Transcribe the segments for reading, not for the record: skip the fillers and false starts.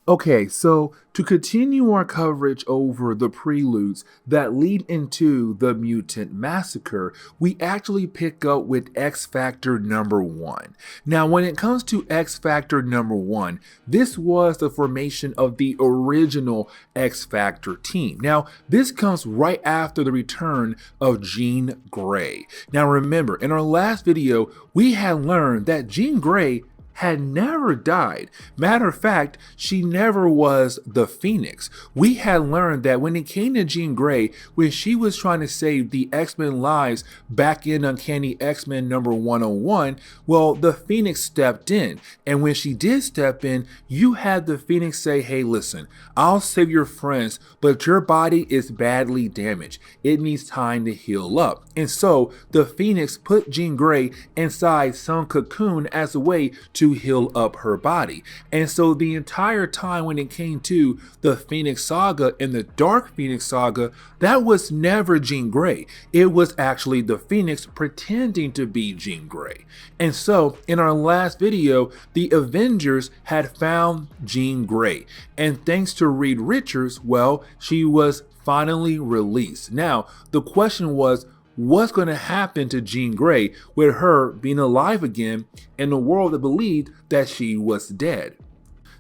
Okay, so to continue our coverage over the preludes that lead into the Mutant Massacre, we actually pick up with X Factor number 1. Now, when it comes to X Factor number 1, this was the formation of the original X Factor team. Now, this comes right after the return of Jean Grey. Now, remember, in our last video, we had learned that Jean Grey had never died. Matter of fact, she never was the Phoenix. We had learned that when it came to Jean Grey, when she was trying to save the X-Men lives back in Uncanny X-Men number 101, well, the Phoenix stepped in. And when she did step in, you had the Phoenix say, hey, listen, I'll save your friends, but your body is badly damaged. It needs time to heal up. And so the Phoenix put Jean Grey inside some cocoon as a way to heal up her body. And so the entire time when it came to the Phoenix Saga and the Dark Phoenix Saga, that was never Jean Grey. It was actually the Phoenix pretending to be Jean Grey. And so in our last video, the Avengers had found Jean Grey. And thanks to Reed Richards, well, she was finally released. Now, the question was, what's going to happen to Jean Grey with her being alive again in a world that believed that she was dead?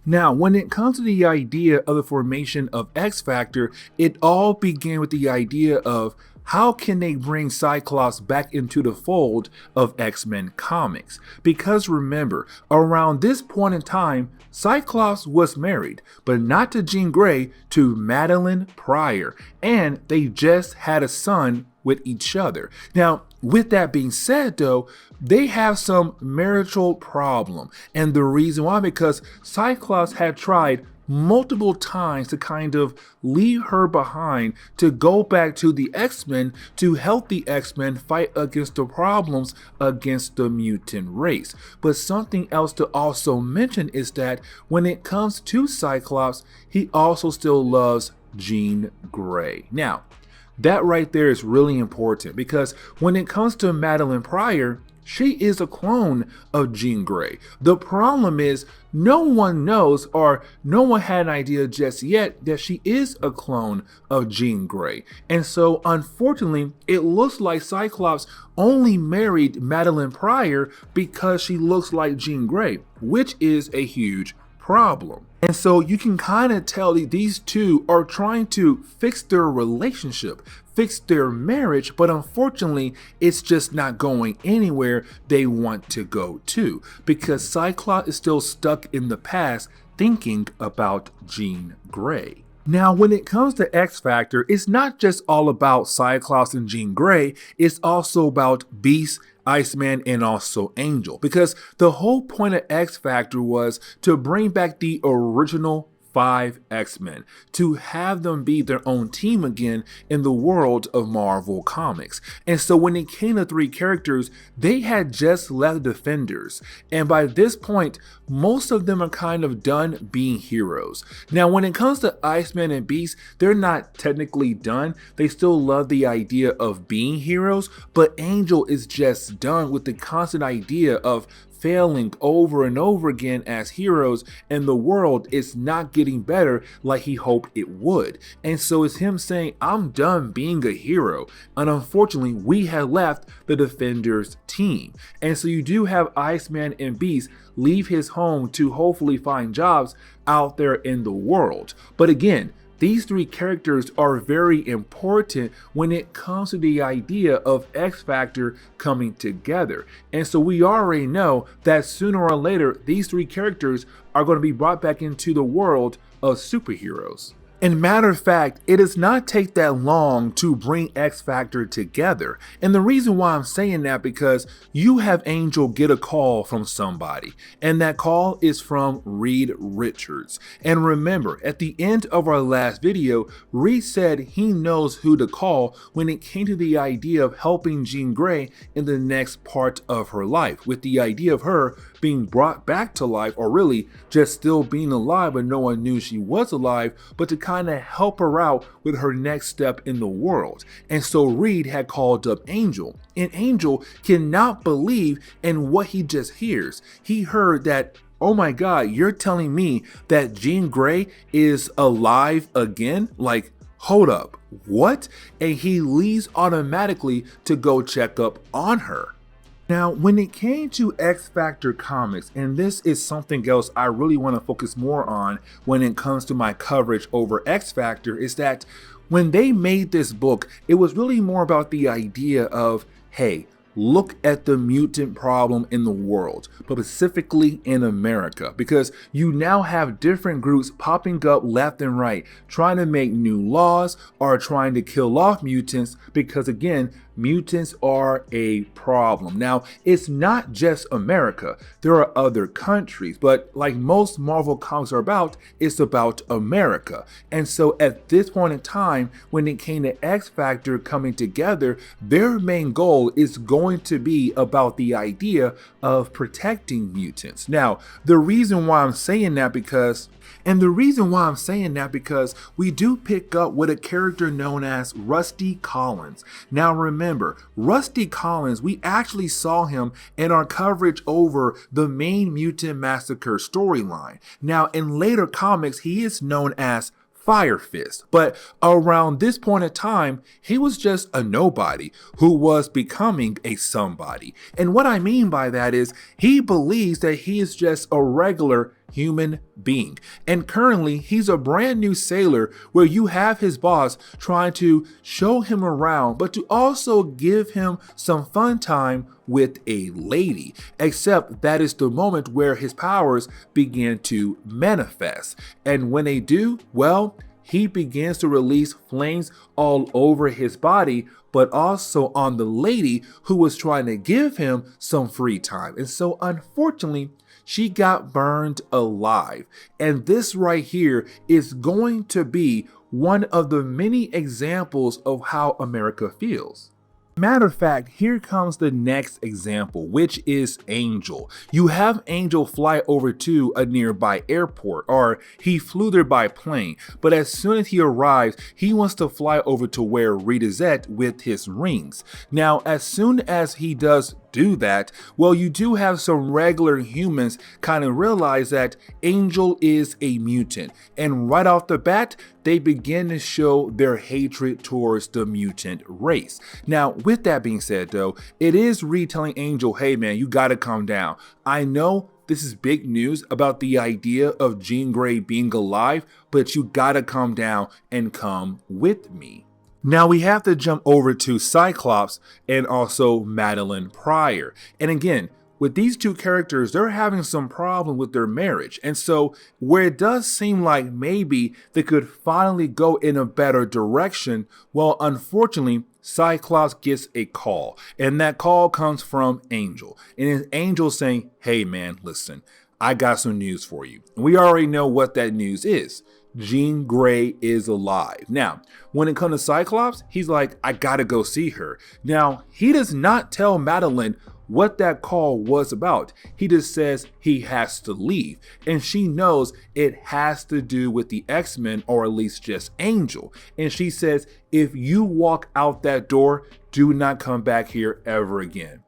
Now, when it comes to the idea of the formation of X Factor, it all began with the idea of how can they bring Cyclops back into the fold of X-Men comics? Because remember, around this point in time, Cyclops was married, but not to Jean Grey, to Madeline Pryor, and they just had a son with each other. Now, with that being said though, they have some marital problem. And the reason why, because Cyclops had tried multiple times to kind of leave her behind to go back to the X-Men to help the X-Men fight against the problems against the mutant race. But something else to also mention is that when it comes to Cyclops, he also still loves Jean Grey. Now, that right there is really important because when it comes to Madeline Pryor, she is a clone of Jean Grey. The problem is no one knows, or no one had an idea just yet, that she is a clone of Jean Grey. And so unfortunately, it looks like Cyclops only married Madeline Pryor because she looks like Jean Grey, which is a huge problem. And so you can kind of tell that these two are trying to fix their relationship, fix their marriage, but unfortunately, it's just not going anywhere they want to go to because Cyclops is still stuck in the past thinking about Jean Grey. Now, when it comes to X Factor, it's not just all about Cyclops and Jean Grey, it's also about Beast, Iceman, and also Angel, because the whole point of X Factor was to bring back the original 5 X-Men, to have them be their own team again in the world of Marvel Comics. And so when it came to 3 characters, they had just left Defenders, and by this point, most of them are kind of done being heroes. Now, when it comes to Iceman and Beast, they're not technically done. They still love the idea of being heroes, but Angel is just done with the constant idea of failing over and over again as heroes, and the world is not getting better like he hoped it would. And so it's him saying, I'm done being a hero. And unfortunately, we had left the Defenders team. And so you do have Iceman and Beast leave his home to hopefully find jobs out there in the world. But again, these 3 characters are very important when it comes to the idea of X Factor coming together. And so we already know that sooner or later, these 3 characters are going to be brought back into the world of superheroes. And matter of fact, it does not take that long to bring X Factor together. And the reason why I'm saying that because you have Angel get a call from somebody, and that call is from Reed Richards. And remember, at the end of our last video, Reed said he knows who to call when it came to the idea of helping Jean Grey in the next part of her life, with the idea of her being brought back to life, or really just still being alive but no one knew she was alive, but to kind of help her out with her next step in the world. And so Reed had called up Angel, and Angel cannot believe in what he just hears. He heard that oh my god, you're telling me that Jean Grey is alive again? Like, hold up, what? And he leaves automatically to go check up on her. Now, when it came to X Factor comics, and this is something else I really want to focus more on when it comes to my coverage over X Factor, is that when they made this book, it was really more about the idea of, hey, look at the mutant problem in the world, but specifically in America, because you now have different groups popping up left and right, trying to make new laws or trying to kill off mutants, because again, mutants are a problem. Now, it's not just America. There are other countries, but like most Marvel comics are about, it's about America. And so at this point in time, when it came to X Factor coming together, their main goal is going to be about the idea of protecting mutants. Now, the reason why I'm saying that because we do pick up with a character known as Rusty Collins. Now remember, Rusty Collins, we actually saw him in our coverage over the main Mutant Massacre storyline. Now in later comics, he is known as Fire Fist, but around this point in time, he was just a nobody who was becoming a somebody. And what I mean by that is he believes that he is just a regular human being. And currently, he's a brand new sailor where you have his boss trying to show him around, but to also give him some fun time with a lady. Except that is the moment where his powers begin to manifest. And when they do, well, he begins to release flames all over his body, but also on the lady who was trying to give him some free time. And so unfortunately, she got burned alive. And this right here is going to be one of the many examples of how America feels. Matter of fact, here comes the next example, which is Angel. You have Angel fly over to a nearby airport, or he flew there by plane, but as soon as he arrives, he wants to fly over to where Reed is at with his rings. Now, as soon as he does do that, well, you do have some regular humans kind of realize that Angel is a mutant, and right off the bat, they begin to show their hatred towards the mutant race. Now, with that being said though, it is Reed telling Angel, hey man, you gotta calm down. I know this is big news about the idea of Jean Grey being alive, but you gotta calm down and come with me. Now we have to jump over to Cyclops and also Madeline Pryor. And again, with these two characters, they're having some problem with their marriage. And so where it does seem like maybe they could finally go in a better direction, well, unfortunately, Cyclops gets a call, and that call comes from Angel. And it's Angel saying, hey man, listen, I got some news for you. We already know what that news is. Jean Grey is alive. Now, when it comes to Cyclops, he's like, I gotta go see her. Now, he does not tell Madeline what that call was about. He just says he has to leave. And she knows it has to do with the X-Men, or at least just Angel. And she says, if you walk out that door, do not come back here ever again.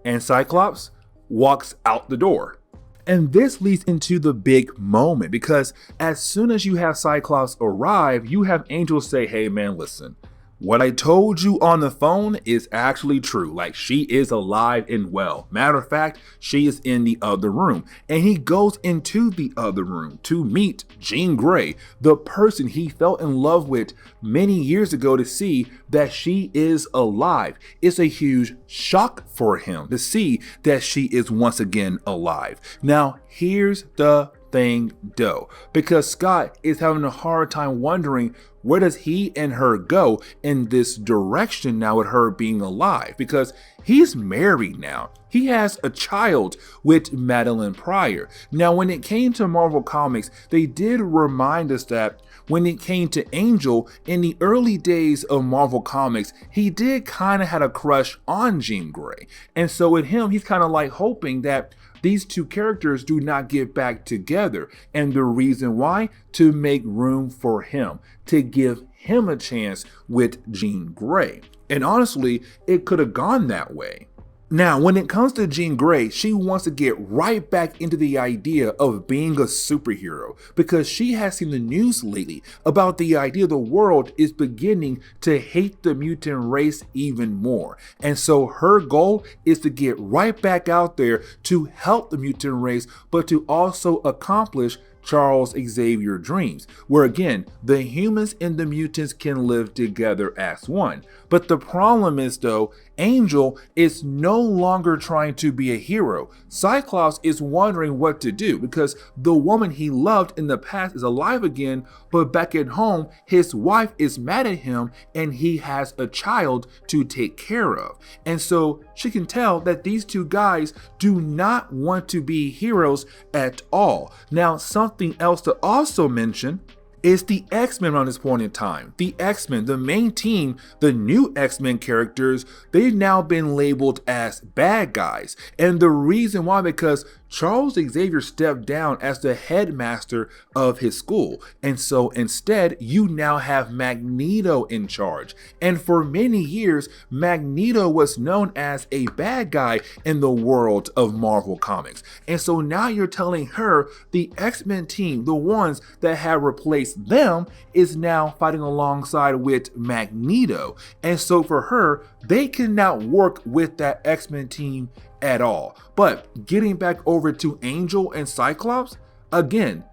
And Cyclops walks out the door. And this leads into the big moment, because as soon as you have Cyclops arrive, you have Angel say, hey man, listen, what I told you on the phone is actually true. Like, she is alive and well. Matter of fact, she is in the other room. And he goes into the other room to meet Jean Grey, the person he fell in love with many years ago, to see that she is alive. It's a huge shock for him to see that she is once again alive. Now, here's the thing though, because Scott is having a hard time wondering where does he and her go in this direction now with her being alive, because he's married now. He has a child with Madeline Pryor. Now, when it came to Marvel Comics, they did remind us that when it came to Angel, in the early days of Marvel Comics, he did kind of had a crush on Jean Grey. And so with him, he's kind of like hoping that these two characters do not get back together. And the reason why? To make room for him, to give him a chance with Jean Grey. And honestly, it could have gone that way. Now, when it comes to Jean Grey, she wants to get right back into the idea of being a superhero because she has seen the news lately about the idea the world is beginning to hate the mutant race even more. And so her goal is to get right back out there to help the mutant race, but to also accomplish Charles Xavier dreams, where again, the humans and the mutants can live together as one. But the problem is though, Angel is no longer trying to be a hero. Cyclops is wondering what to do because the woman he loved in the past is alive again, but back at home, his wife is mad at him and he has a child to take care of. And so she can tell that these two guys do not want to be heroes at all. Now, something else to also mention is the X-Men around this point in time. The X-Men, the main team, the new X-Men characters, they've now been labeled as bad guys. And the reason why, because Charles Xavier stepped down as the headmaster of his school. And so instead, you now have Magneto in charge. And for many years, Magneto was known as a bad guy in the world of Marvel Comics. And so now you're telling her the X-Men team, the ones that have replaced them, is now fighting alongside with Magneto. And so for her, they cannot work with that X-Men team at all. But getting back over to Angel and Cyclops, again,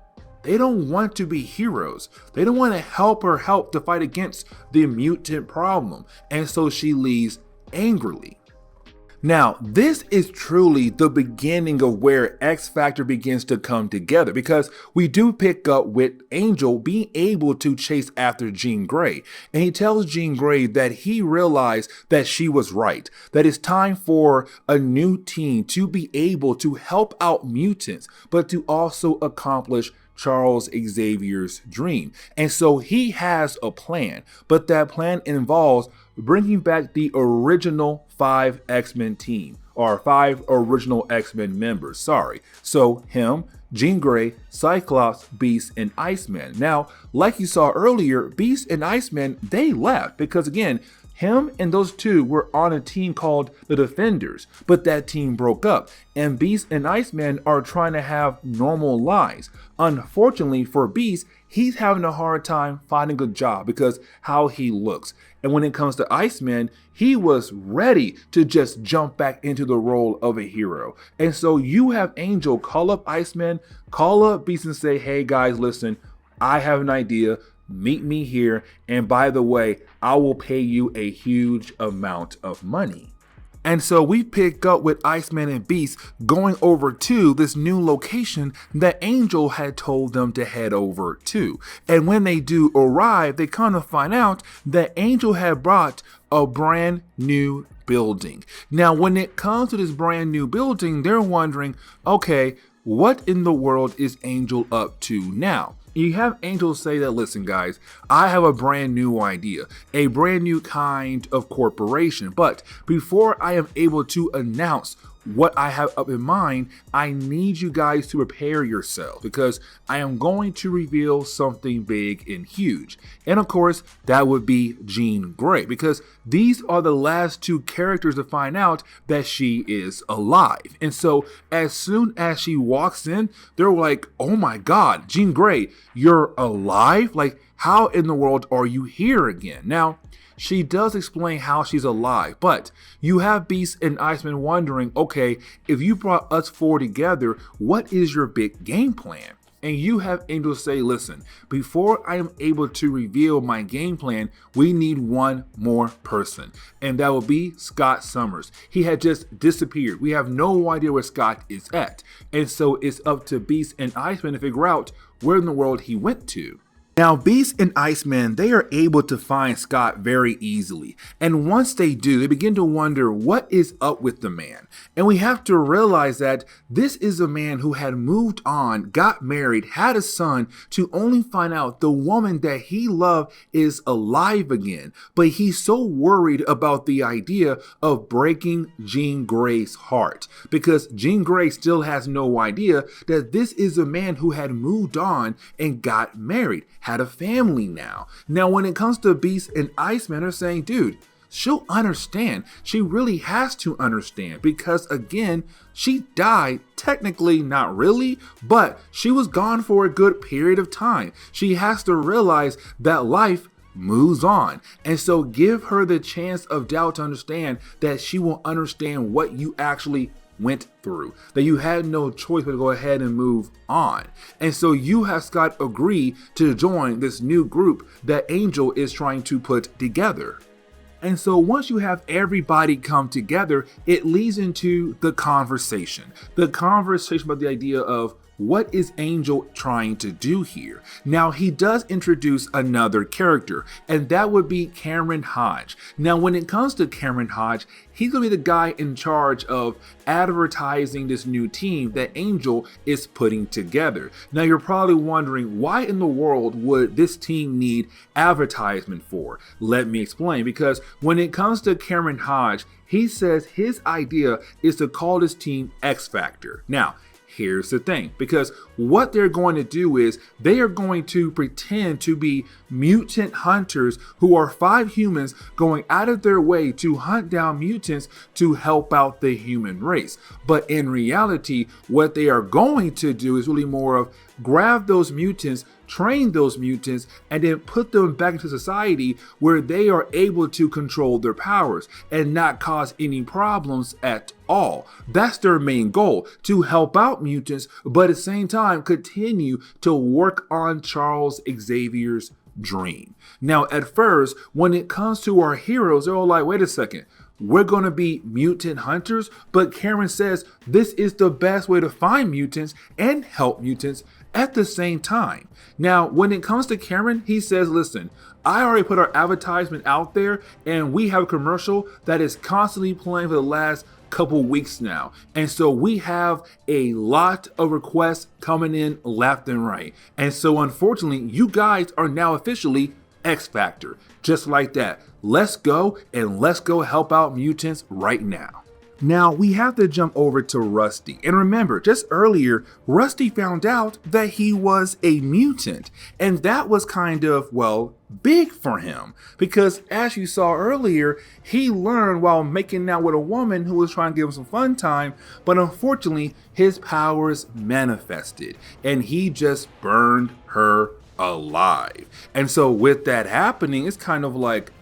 they don't want to be heroes. They don't want to help her to fight against the mutant problem. And so she leaves angrily. Now, this is truly the beginning of where X Factor begins to come together because we do pick up with Angel being able to chase after Jean Grey. And he tells Jean Grey that he realized that she was right, that it's time for a new team to be able to help out mutants, but to also accomplish Charles Xavier's dream. And so he has a plan, but that plan involves bringing back the original 5 X-Men team, or 5 original X-Men members, sorry. So him, Jean Grey, Cyclops, Beast, and Iceman. Now, like you saw earlier, Beast and Iceman, they left because again, him and those two were on a team called the Defenders, but that team broke up, and Beast and Iceman are trying to have normal lives. Unfortunately for Beast, he's having a hard time finding a job because how he looks. And when it comes to Iceman, he was ready to just jump back into the role of a hero. And so you have Angel call up Iceman, call up Beast and say, hey guys, listen, I have an idea. Meet me here, and by the way, I will pay you a huge amount of money. And so we pick up with Iceman and Beast going over to this new location that Angel had told them to head over to. And when they do arrive, they kind of find out that Angel had brought a brand new building. Now, when it comes to this brand new building, they're wondering, okay, what in the world is Angel up to now? You have Angel say that, listen guys, I have a brand new idea, a brand new kind of corporation, but before I am able to announce what I have up in mind, I need you guys to prepare yourself because I am going to reveal something big and huge. And of course, that would be Jean Grey because these are the last 2 characters to find out that she is alive. And so as soon as she walks in, they're like, oh my God, Jean Grey, you're alive? Like, how in the world are you here again? Now, she does explain how she's alive, but you have Beast and Iceman wondering, okay, if you brought us 4 together, what is your big game plan? And you have Angel say, listen, before I am able to reveal my game plan, we need one more person. And that will be Scott Summers. He had just disappeared. We have no idea where Scott is at. And so it's up to Beast and Iceman to figure out where in the world he went to. Now, Beast and Iceman, they are able to find Scott very easily. And once they do, they begin to wonder what is up with the man. And we have to realize that this is a man who had moved on, got married, had a son, to only find out the woman that he loved is alive again. But he's so worried about the idea of breaking Jean Grey's heart, because Jean Grey still has no idea that this is a man who had moved on and got married, had a family now. Now, when it comes to Beast and Iceman, are saying, dude, she'll understand. She really has to understand because, again, she died, technically not really, but she was gone for a good period of time. She has to realize that life moves on. And so give her the chance of doubt to understand that she will understand what you actually went through, that you had no choice but to go ahead and move on. And so you have Scott agree to join this new group that Angel is trying to put together. And so once you have everybody come together, it leads into the conversation about the idea of what is Angel trying to do here? Now, he does introduce another character, and that would be Cameron Hodge. Now, when it comes to Cameron Hodge, he's going to be the guy in charge of advertising this new team that Angel is putting together. Now, you're probably wondering, why in the world would this team need advertisement for? Let me explain, because when it comes to Cameron Hodge, he says his idea is to call this team X Factor. Now, here's the thing, because what they're going to do is they are going to pretend to be mutant hunters who are 5 humans going out of their way to hunt down mutants to help out the human race. But in reality, what they are going to do is really more of grab those mutants, train those mutants, and then put them back into society where they are able to control their powers and not cause any problems at all. That's their main goal, to help out mutants, but at the same time continue to work on Charles Xavier's dream. Now, at first, when it comes to our heroes, they're all like, wait a second, we're going to be mutant hunters, but Cameron says this is the best way to find mutants and help mutants at the same time. Now, when it comes to Cameron, he says, listen, I already put our advertisement out there and we have a commercial that is constantly playing for the last couple weeks now. And so we have a lot of requests coming in left and right. And so unfortunately, you guys are now officially X Factor. Just like that. Let's go and let's go help out mutants right now. Now we have to jump over to Rusty. And remember, just earlier, Rusty found out that he was a mutant. And that was kind of, well, big for him. Because as you saw earlier, he learned while making out with a woman who was trying to give him some fun time. But unfortunately, his powers manifested. And he just burned her alive. And so with that happening, it's kind of like,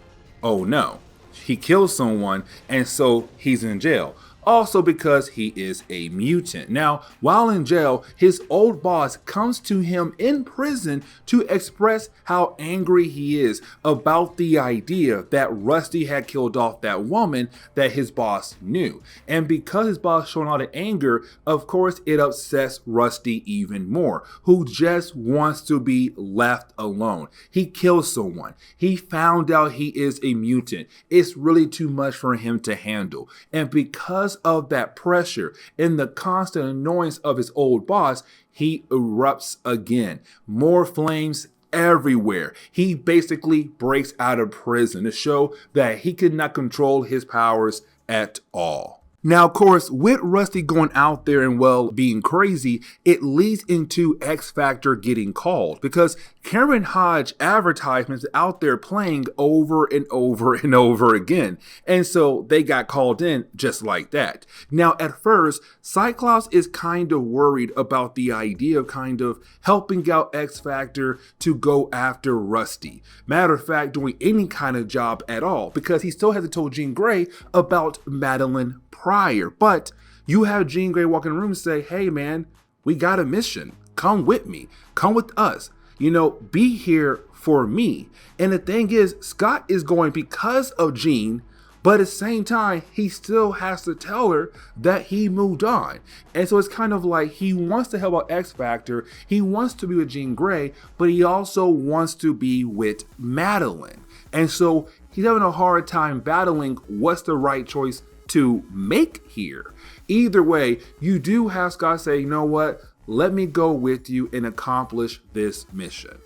oh no. He killed someone, and so he's in jail. Also because he is a mutant. Now, while in jail, his old boss comes to him in prison to express how angry he is about the idea that Rusty had killed off that woman that his boss knew. And because his boss showed a lot of anger, of course, it upsets Rusty even more, who just wants to be left alone. He kills someone. He found out he is a mutant. It's really too much for him to handle. And because of that pressure and the constant annoyance of his old boss, he erupts again. More flames everywhere. He basically breaks out of prison to show that he could not control his powers at all. Now, of course, with Rusty going out there and, well, being crazy, it leads into X Factor getting called because Cameron Hodge advertisements out there playing over and over and over again. And so they got called in just like that. Now, at first, Cyclops is kind of worried about the idea of kind of helping out X Factor to go after Rusty. Matter of fact, doing any kind of job at all because he still hasn't told Jean Grey about Madeline prior. But you have Jean Grey walk in the room and say, hey man, we got a mission. Come with me. Come with us. You know, be here for me. And the thing is, Scott is going because of Jean, but at the same time, he still has to tell her that he moved on. And so it's kind of like he wants to help out X Factor. He wants to be with Jean Grey, but he also wants to be with Madeline. And so he's having a hard time battling what's the right choice to make here. Either way, you do have Scott say, you know what? Let me go with you and accomplish this mission.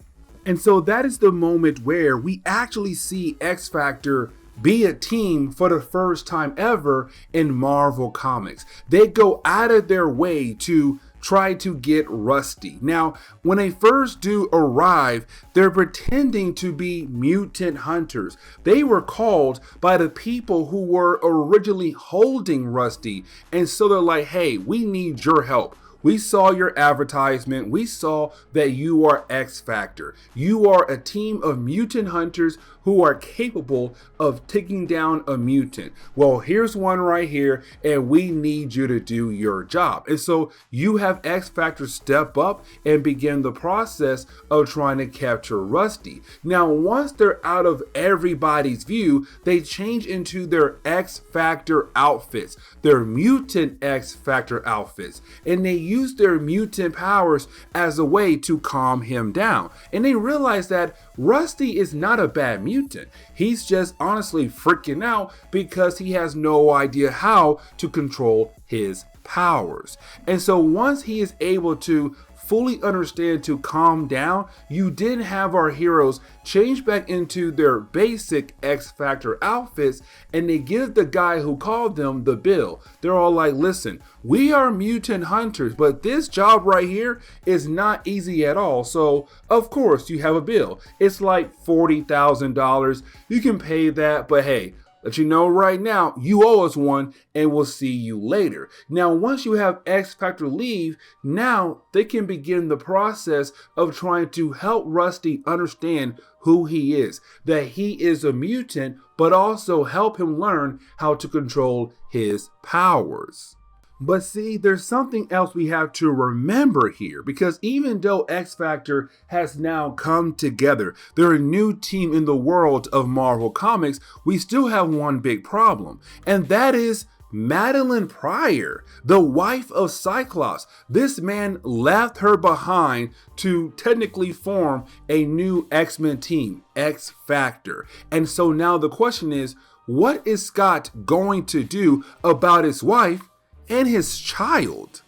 And so that is the moment where we actually see X Factor be a team for the first time ever in Marvel Comics. They go out of their way to try to get Rusty. Now, when they first do arrive, they're pretending to be mutant hunters. They were called by the people who were originally holding Rusty, and so they're like, hey, we need your help. We saw your advertisement. We saw that you are X Factor. You are a team of mutant hunters who are capable of taking down a mutant. Well, here's one right here, and we need you to do your job. And so you have X Factor step up and begin the process of trying to capture Rusty. Now, once they're out of everybody's view, they change into their X Factor outfits, their mutant X Factor outfits, and they use their mutant powers as a way to calm him down. And they realize that Rusty is not a bad mutant. He's just honestly freaking out because he has no idea how to control his powers. And so once he is able to fully understand to calm down, you did have our heroes change back into their basic X Factor outfits, and they give the guy who called them the bill. They're all like, listen, we are mutant hunters, but this job right here is not easy at all. So of course you have a bill. It's like $40,000. You can pay that, but hey, let you know right now, you owe us one, and we'll see you later. Now, once you have X Factor leave, now they can begin the process of trying to help Rusty understand who he is, that he is a mutant, but also help him learn how to control his powers. But see, there's something else we have to remember here, because even though X Factor has now come together, they're a new team in the world of Marvel Comics, we still have one big problem, and that is Madeline Pryor, the wife of Cyclops. This man left her behind to technically form a new X-Men team, X Factor. And so now the question is, what is Scott going to do about his wife and his child?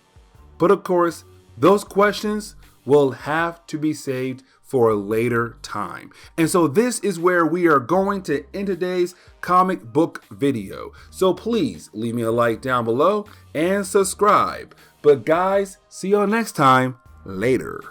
But of course, those questions will have to be saved for a later time. And so this is where we are going to end today's comic book video. So please leave me a like down below and subscribe. But guys, see y'all next time. Later.